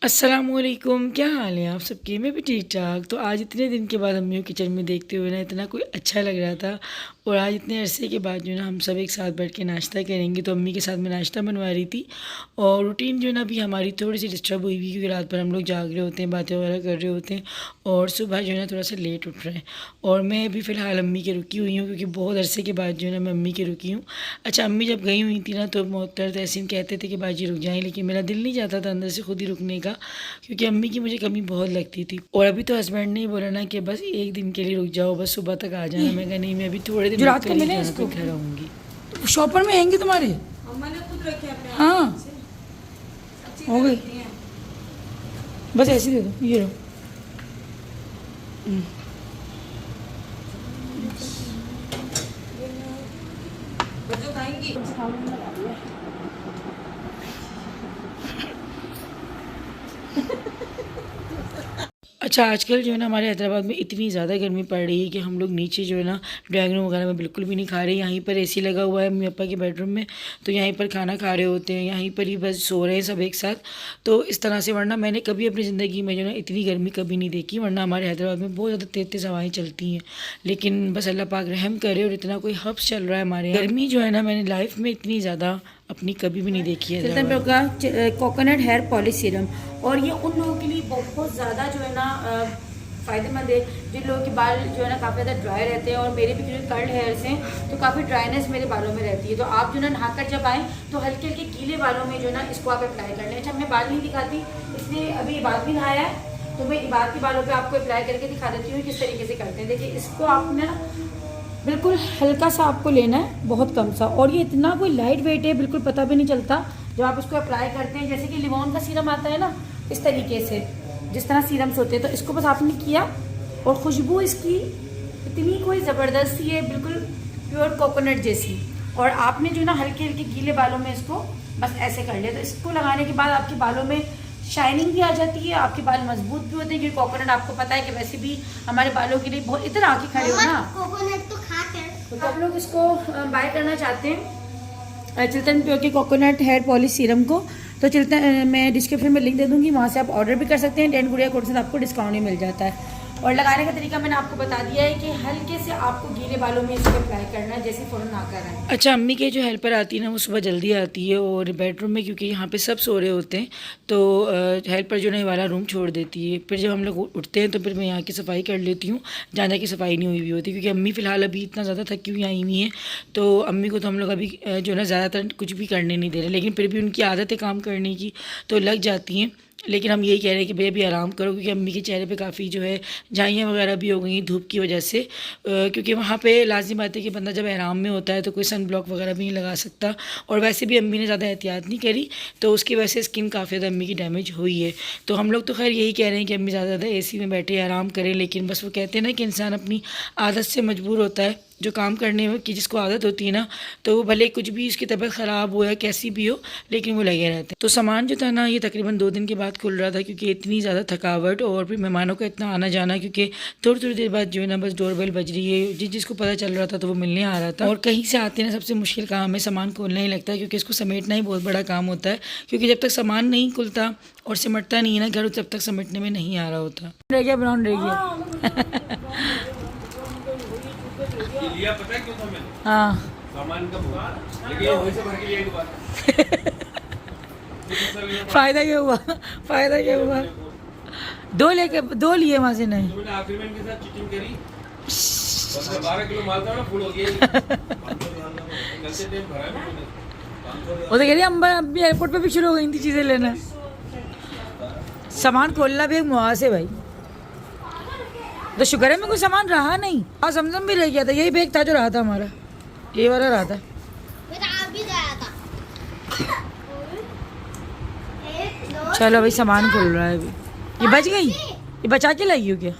अस्सलामुअलैकुम, क्या हाल है आप सबके। मैं भी ठीक ठाक। तो आज इतने दिन के बाद अम्मी को किचन में देखते हुए ना इतना कोई अच्छा लग रहा था। और आज इतने अरसे के बाद जो है ना हम सब एक साथ बैठ के नाश्ता करेंगे। तो अम्मी के साथ मैं नाश्ता बनवा रही थी। और रूटीन जो है ना अभी हमारी थोड़ी सी डिस्टर्ब हुई हुई, क्योंकि रात भर हम लोग जाग रहे होते हैं, बातें वगैरह कर रहे होते हैं। और सुबह जो है ना थोड़ा सा लेट उठ रहे हैं। और मैं अभी फ़िलहाल अम्मी के रुकी हुई हूँ, क्योंकि बहुत अरसे के बाद जो है ना मैं अम्मी के रुकी हूँ। अच्छा, अम्मी जब गई हुई थी ना तो मोहतर तहसीन कहते थे कि बाजी रुक जाएँ, लेकिन मेरा दिल नहीं चाहता था अंदर से खुद ही रुकने का, क्योंकि अम्मी की मुझे कमी बहुत लगती थी। और अभी तो हस्बैंड ने ही बोला ना कि बस एक दिन के लिए रुक जाओ, बस सुबह तक आ जाना। मैं कहा नहीं, मैं अभी थोड़े दिन जो रात रुक को कर ही मिले यहाँ इसको पे घर आऊँगी। शॉपर में आएंगे तुम्हारे। अम्मा ने खुद रखे अपने आप हाँ से। अच्छी हो गई। लगती हैं। बस ऐसे ही दे दो, ये लो। बच्चों खाएंगी। अच्छा, आजकल जो है ना हमारे हैदराबाद में इतनी ज़्यादा गर्मी पड़ रही है कि हम लोग नीचे जो है ना ड्राइंग रूम वगैरह में बिल्कुल भी नहीं खा रहे। यहीं पर एसी लगा हुआ है मम्मी पापा के बेडरूम में, तो यहीं पर खाना खा रहे होते हैं, यहीं पर ही बस सो रहे हैं सब एक साथ। तो इस तरह से, वरना मैंने कभी अपनी ज़िंदगी में जो है ना इतनी गर्मी कभी नहीं देखी। वरना हमारे हैदराबाद में बहुत ज़्यादा तेज़ तेज़ हवाएँ चलती हैं, लेकिन बस अल्लाह पाक रहम करे। और इतना कोई हब्स चल रहा है हमारे यहाँ। गर्मी जो है ना मैंने लाइफ में इतनी ज़्यादा अपनी कभी भी नहीं देखी है। चिल्तन का कोकोनट हेयर पॉलिश सीरम, और ये उन लोगों के लिए बहुत ज़्यादा जो है ना फ़ायदेमंद है जिन लोगों के बाल जो है ना काफ़ी ज़्यादा ड्राई रहते हैं। और मेरे भी जो कर्ल्ड हेयर्स हैं तो काफ़ी ड्राइनेस मेरे बालों में रहती है। तो आप जो है ना नहाकर जब आएँ तो हल्के हल्के गीले बालों में जो है ना इसको आप अप्लाई कर लें। अच्छा, मैं बाल नहीं दिखाती, इसलिए अभी इबाद भी नहाया है तो मैं इबाद के बालों पर आपको अप्लाई करके दिखा देती हूँ किस तरीके से करते हैं। देखिए, इसको आपने बिल्कुल हल्का सा आपको लेना है, बहुत कम सा। और ये इतना कोई लाइट वेट है, बिल्कुल पता भी नहीं चलता जब आप इसको अप्लाई करते हैं। जैसे कि लिमोन का सीरम आता है ना, इस तरीके से जिस तरह सीरम्स होते हैं, तो इसको बस आपने किया। और खुशबू इसकी इतनी कोई ज़बरदस्त ही है, बिल्कुल प्योर कोकोनट जैसी। और आपने जो ना हल्के हल्के गीले बालों में इसको बस ऐसे कर लिया। तो इसको लगाने के बाद आपके बालों में शाइनिंग भी आ जाती है, आपके बाल मजबूत भी होते हैं, क्योंकि कोकोनट आपको पता है कि वैसे भी हमारे बालों के लिए बहुत। इधर आके खड़े हो ना, कोकोनट तो खाते हैं। तो आप लोग इसको बाय करना चाहते हैं चिल्तन प्योर के कोकोनट हेयर पॉलिश सीरम को, तो चिल्तन मैं डिस्क्रिप्शन में लिंक दे दूँगी, वहाँ से आप ऑर्डर भी कर सकते हैं। 10 गुड़िया कोड से आपको डिस्काउंट भी मिल जाता है। और लगाने का तरीका मैंने आपको बता दिया है कि हल्के से आपको गीले बालों में इसको अप्लाई करना है, जैसे फ़ौरन ना कर रहे हैं। अच्छा, अम्मी के जो हेल्पर आती है ना वो सुबह जल्दी आती है, और बेडरूम में क्योंकि यहाँ पे सब सो रहे होते हैं तो हेल्पर जो है ये वाला रूम छोड़ देती है। फिर जब हम लोग उठते हैं तो फिर मैं यहाँ की सफाई कर लेती हूँ, जहाँ की सफाई नहीं हुई हुई होती, क्योंकि अम्मी फ़िलहाल अभी इतना ज़्यादा थकी हुई आई हुई हैं। तो अम्मी को तो हम लोग अभी जो है ना ज़्यादातर कुछ भी करने नहीं दे रहे, लेकिन फिर भी उनकी आदत है काम करने की तो लग जाती हैं। लेकिन हम यही कह रहे हैं कि भैया अभी आराम करो, क्योंकि अम्मी के चेहरे पे काफ़ी जो है झाइयाँ वगैरह भी हो गई धूप की वजह से। क्योंकि वहाँ पे लाजिम बात है कि बंदा जब आराम में होता है तो कोई सन ब्लॉक वगैरह भी नहीं लगा सकता। और वैसे भी अम्मी ने ज़्यादा एहतियात नहीं करी, तो उसकी वजह से स्किन काफ़ी ज़्यादा अम्मी की डैमेज हुई है। तो हम लोग तो खैर यही कह रहे हैं कि अम्मी ज़्यादा एसी में बैठे आराम करें, लेकिन बस वो कहते हैं ना कि इंसान अपनी आदत से मजबूर होता है जो काम करने की जिसको आदत होती है ना, तो वो भले कुछ भी उसकी तबीयत ख़राब हो या कैसी भी हो, लेकिन वो लगे रहते हैं। तो सामान जो था ना ये तकरीबन 2 दिन के बाद खुल रहा था, क्योंकि इतनी ज़्यादा थकावट और फिर मेहमानों का इतना आना जाना, क्योंकि थोड़ी थोड़ी देर बाद जो है ना बस डोरबेल बज रही है, जिसको पता चल रहा था तो वो मिलने आ रहा था। और कहीं से आते ना सबसे मुश्किल काम है सामान खोलना ही लगता है, क्योंकि इसको समेटना ही बहुत बड़ा काम होता है। क्योंकि जब तक सामान नहीं खुलता और सिमटता नहीं है ना घर, तब तक समेटने में नहीं आ रहा होता। रह गया ब्राउन रह गया। लिया पता है क्यों था मैंने? हाँ, सामान का भुगतान, लेकिन ये वहीं से भर के लिया एक बार। फ़ायदा क्या हुआ, फ़ायदा क्या हुआ। दो लिए वहाँ से नहीं। तो मैंने आखिर में इनके साथ चीटिंग करी। बस 12 किलो माल था ना, फुल हो गया। कल से टाइम भरा है मैंने। वो तो कह रही हम भी एयरपोर्ट पे भी शुरू हो गई थी चीज़ें लेना। सामान खोलना भी एक मुआस है भाई। तो शुक्र है मैं कोई सामान रहा नहीं। हाँ, समझम भी रह गया था, यही बैग था जो रहा था हमारा, ये वाला रहा था। मेरा आप भी गया था। चलो भाई, सामान खुल रहा है अभी। ये बच गई, ये बचा के लाई हो क्या?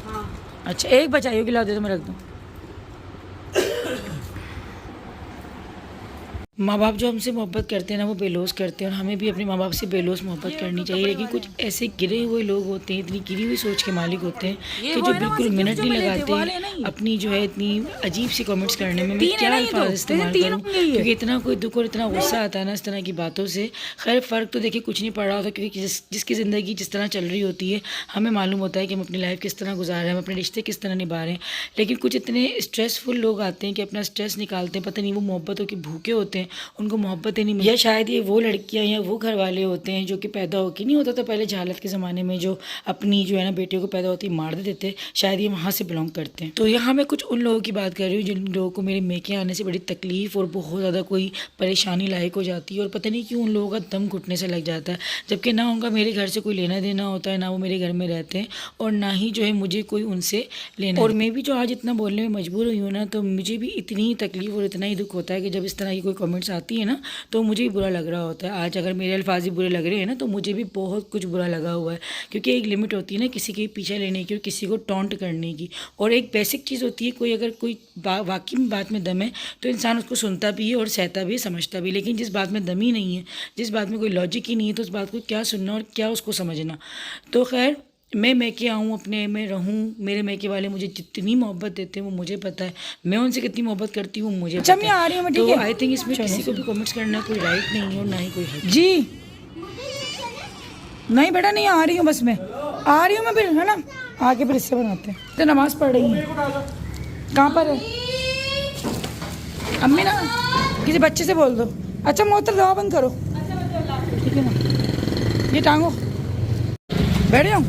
हाँ। अच्छा, एक बचाई होगी, ला दे तो मैं रख दूँ। माँ बाप जो हमसे मोहब्बत करते हैं ना वो बेलौस करते हैं और हमें भी अपने माँ बाप से बेलौस मोहब्बत करनी चाहिए। लेकिन कुछ ऐसे गिरे हुए लोग होते हैं, इतनी गिरी हुई सोच के मालिक होते हैं कि जो बिल्कुल मिनट नहीं लगाते अपनी जो है इतनी अजीब सी कमेंट्स करने में। मैं क्या अल्फाज इस्तेमाल करूँ, क्योंकि इतना कोई दुख और इतना गुस्सा आता है ना इस तरह की बातों से। खैर फ़र्क तो देखिए कुछ नहीं पड़ रहा होता, क्योंकि जिसकी ज़िंदगी जिस तरह चल रही होती है हमें मालूम होता है कि हम अपनी लाइफ किस तरह गुजार रहे हैं, हम अपने रिश्ते किस तरह निभा रहे हैं। लेकिन कुछ इतने स्ट्रेसफुल लोग आते हैं कि अपना स्ट्रेस निकालते हैं, पता नहीं वो मोहब्बतों के भूखे होते हैं, उनको मोहब्बत ही नहीं मिलती। या शायद ये वो लड़कियां या वो घर वाले होते हैं जो कि पैदा होके नहीं होता था पहले जहालत के ज़माने में, जो अपनी जो है ना बेटियों को पैदा होती मार देते थे, शायद ये वहाँ से बिलोंग करते हैं। तो यहाँ मैं कुछ उन लोगों की बात कर रही हूँ जिन लोगों को मेरे मेके आने से बड़ी तकलीफ़ और बहुत ज़्यादा कोई परेशानी लायक हो जाती है और पता नहीं क्यों उन लोगों का दम घुटने से लग जाता है, जबकि ना उनका मेरे घर से कोई लेना देना होता है, ना वो मेरे घर में रहते हैं और ना ही जो है मुझे कोई उनसे लेना। और मैं भी जो आज इतना बोलने में मजबूर हुई हूँ ना, तो मुझे भी इतनी तकलीफ़ और इतना ही दुख होता है कि जब इस तरह की कोई कमेंट्स आती है ना तो मुझे भी बुरा लग रहा होता है। आज अगर मेरे अल्फाज ही बुरे लग रहे हैं ना तो मुझे भी बहुत कुछ बुरा लगा हुआ है, क्योंकि एक लिमिट होती है ना किसी के पीछे लेने की और किसी को टॉन्ट करने की। और एक बेसिक चीज़ होती है, कोई अगर कोई वाकई में बात में दम है तो इंसान उसको सुनता भी है और सहता भी है, समझता भी। लेकिन जिस बात में दम ही नहीं है, जिस बात में कोई लॉजिक ही नहीं है, तो उस बात को क्या सुनना और क्या उसको समझना। तो खैर मैं मैके आऊँ, अपने में रहूँ, मेरे मैके वाले मुझे जितनी मोहब्बत देते हैं वो मुझे पता है, मैं उनसे कितनी मोहब्बत करती हूँ मुझे पता है। आ रही हूँ तो आई थिंक इसमें किसी को भी कमेंट्स करना कोई राइट नहीं है और ना ही कोई है। जी नहीं बेटा नहीं आ रही हूँ, बस मैं आ रही हूँ मैं, फिर है ना आके फिर इससे बनाते हैं। तो नमाज़ पढ़ रही है, कहाँ पर है अम्मी? ना किसी बच्चे से बोल दो। अच्छा मोहतर दवा बंद करो, ठीक है ना, ये टांगो, बैठ जाओ।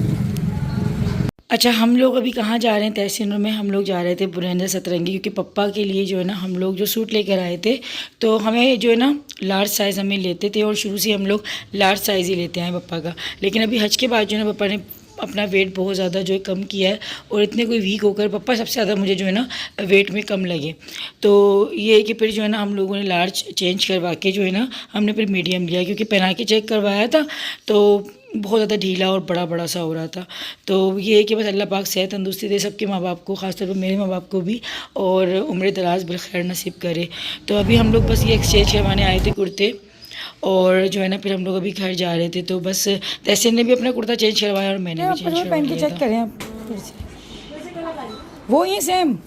अच्छा हम लोग अभी कहाँ जा रहे हैं? तहसीन में हम लोग जा रहे थे बुलंद सतरंगी, क्योंकि पप्पा के लिए जो है ना हम लोग जो सूट लेकर आए थे तो हमें जो है ना लार्ज साइज़ हमें लेते थे और शुरू से हम लोग लार्ज साइज़ ही लेते हैं पप्पा का। लेकिन अभी हज के बाद जो है ना पप्पा ने अपना वेट बहुत ज़्यादा जो है कम किया है और इतने कोई वीक होकर पप्पा सबसे ज़्यादा मुझे जो है ना वेट में कम लगे। तो ये है कि फिर जो है ना हम लोगों ने लार्ज चेंज करवा के जो है ना हमने फिर मीडियम लिया, क्योंकि पहना के चेक करवाया था तो बहुत ज़्यादा ढीला और बड़ा बड़ा सा हो रहा था। तो ये है कि बस अल्लाह पाक सेहत तंदुरुस्ती दे सबके माँ बाप को, ख़ासतौर पर मेरे माँ बाप को भी, और उम्र दराज बिलखैर नसीब करे। तो अभी हम लोग बस ये एक्सचेंज करवाने आए थे कुर्ते, और जो है ना फिर हम लोग अभी घर जा रहे थे। तो बस तहसीन ने भी अपना कुर्ता चेंज करवाया और मैंने भी चेंज करवाया। पहन के चेक करें आप फिर से, वो ही सेम,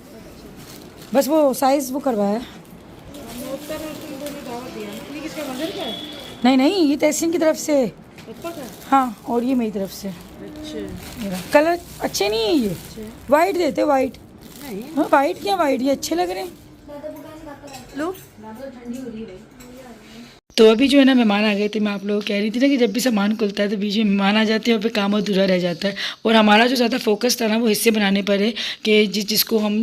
बस वो साइज़ वो करवाया। नहीं ये तहसीन की तरफ से, हाँ, और ये मेरी तरफ से। अच्छा कलर अच्छे नहीं है ये, वाइट देते वाइट। हाँ वाइट क्या वाइट, ये अच्छे लग रहे हैं। लो तो अभी जो है ना मेहमान आ गए थे। मैं आप लोगों को कह रही थी ना कि जब भी सामान खुलता है तो बीच में मेहमान आ जाते हैं और फिर काम अधूरा रह जाता है। और हमारा जो ज़्यादा फोकस था ना वो हिस्से बनाने पर है कि जिसको हम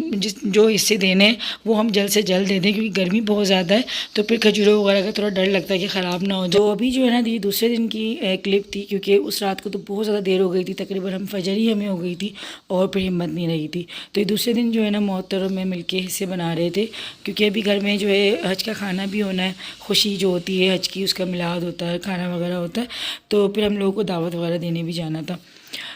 जो हिस्से देने हैं वो हम जल्द से जल्द दे दें, क्योंकि गर्मी बहुत ज़्यादा है तो फिर खजूरों वगैरह का थोड़ा डर लगता है कि ख़राब ना हो जाए। तो अभी जो है ना ये दूसरे दिन की क्लिप थी, क्योंकि उस रात को तो बहुत ज़्यादा देर हो गई थी, तकरीबन हम फजर ही हमें हो गई थी और फिर हिम्मत नहीं रही थी। तो ये दूसरे दिन जो है ना मोहतरम में मिल के हिस्से बना रहे थे, क्योंकि अभी घर में जो है हज का खाना भी होना है, खुशी जो होती है हज की उसका मिलाद होता है, खाना वगैरह होता है, तो फिर हम लोगों को दावत वगैरह देने भी जाना था।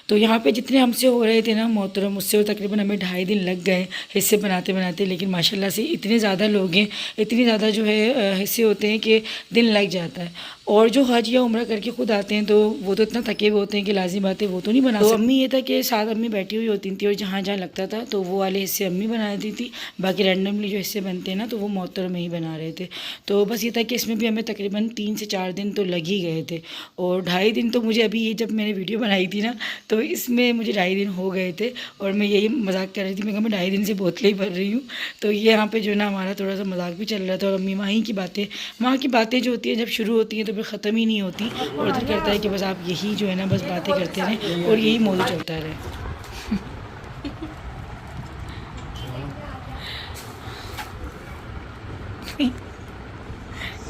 तो यहाँ पे जितने हमसे हो रहे थे ना मोहतरम, उससे तकरीबन हमें 2.5 दिन लग गए हिस्से बनाते बनाते। लेकिन माशाल्लाह से इतने ज़्यादा लोग हैं, इतनी ज़्यादा जो है हिस्से होते हैं कि दिन लग जाता है। और जो हज या उम्रा करके खुद आते हैं तो वो तो इतना थके हुए होते हैं कि लाजिम बात है वो तो नहीं बना सकते। तो अम्मी ये था कि साथ अम्मी बैठी हुई होती थी और जहाँ जहाँ लगता था तो वो वाले हिस्से अम्मी बना देती थी, बाकी रैंडमली जो हिस्से बनते हैं ना तो वो मोहतरम में ही बना रहे थे। तो बस ये था कि इसमें भी हमें तकरीबन 3 से 4 दिन तो लग ही गए थे। और 2.5 दिन तो मुझे अभी ये जब मैंने वीडियो बनाई थी ना तो इसमें मुझे 2.5 दिन हो गए थे और मैं यही मजाक कर रही थी, मैं कहा मैं 2.5 दिन से बोतलें ही भर रही हूँ। तो ये यहाँ पे जो ना हमारा थोड़ा सा मजाक भी चल रहा था। और अम्मी वहीं की बातें, वहाँ की बातें जो होती हैं जब शुरू होती हैं तो फिर ख़त्म ही नहीं होती, और उधर करता है कि बस आप यही जो है ना बस बातें करते रहें और यही मौजूद चलता रहे।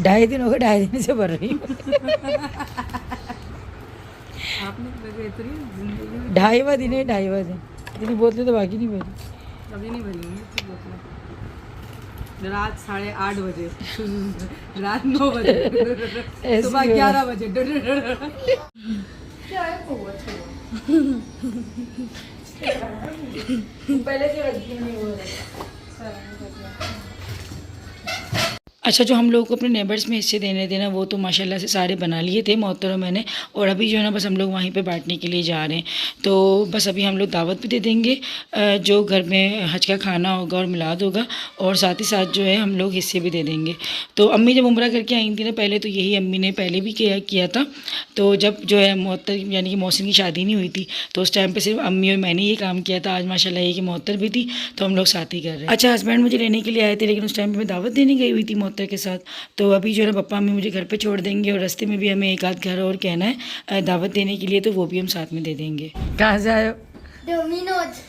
2.5 दिन हो गए, 2.5 दिन से भर रही हूँ। आपने इतनी 2.5वां दिन है, 2.5वां दिन। इतनी बोतलें तो बाकी नहीं भरी, अभी नहीं बनी है। रात 8:30 बजे, रात 9 बजे, सुबह 11 बजे। पहले से अच्छा, जो हम लोगों को अपने नेबर्स में हिस्से देने थे ना, वो तो माशाल्लाह से सारे बना लिए थे मोहतरम मैंने। और अभी जो है ना बस हम लोग वहीं पे बांटने के लिए जा रहे हैं। तो बस अभी हम लोग दावत भी दे देंगे, जो घर में हज का खाना होगा और मिलाद होगा, और साथ ही साथ जो है हम लोग हिस्से भी दे देंगे। तो अम्मी जब उम्रा करके आई थी ना पहले, तो यही अम्मी ने पहले भी किया था। तो जब जो है मोहतर यानी कि मोहसिन की शादी नहीं हुई थी, तो उस टाइम पर सिर्फ अम्मी और मैंने ये काम किया था। आज माशाल्लाह ये कि मोहतर भी थी, तो हम लोग साथ ही कर रहे हैं। अच्छा, हस्बैंड मुझे लेने के लिए आए थे, लेकिन उस टाइम पर मैं दावत देने गई हुई थी मोहतर के साथ। तो अभी जो है ना पप्पा मम्मी मुझे घर पे छोड़ देंगे, और रास्ते में भी हमें एक आध घर और कहना है दावत देने के लिए, तो वो भी हम साथ में दे देंगे। कहाँ से आए हो? डोमिनोज।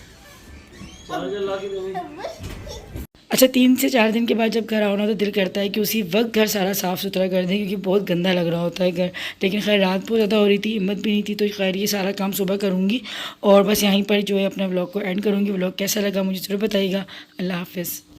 अच्छा, 3 से 4 दिन के बाद जब घर आओ ना, तो दिल करता है कि उसी वक्त घर सारा साफ़ सुथरा कर दें, क्योंकि बहुत गंदा लग रहा होता है घर। लेकिन खैर रात बहुत ज़्यादा हो रही थी, हिम्मत भी नहीं थी, तो खैर ये सारा काम सुबह करूँगी। और बस यहीं पर जो है अपने व्लॉग को एंड करूँगी। व्लॉग कैसा लगा मुझे ज़रूर बताइएगा। अल्लाह हाफ़िज़।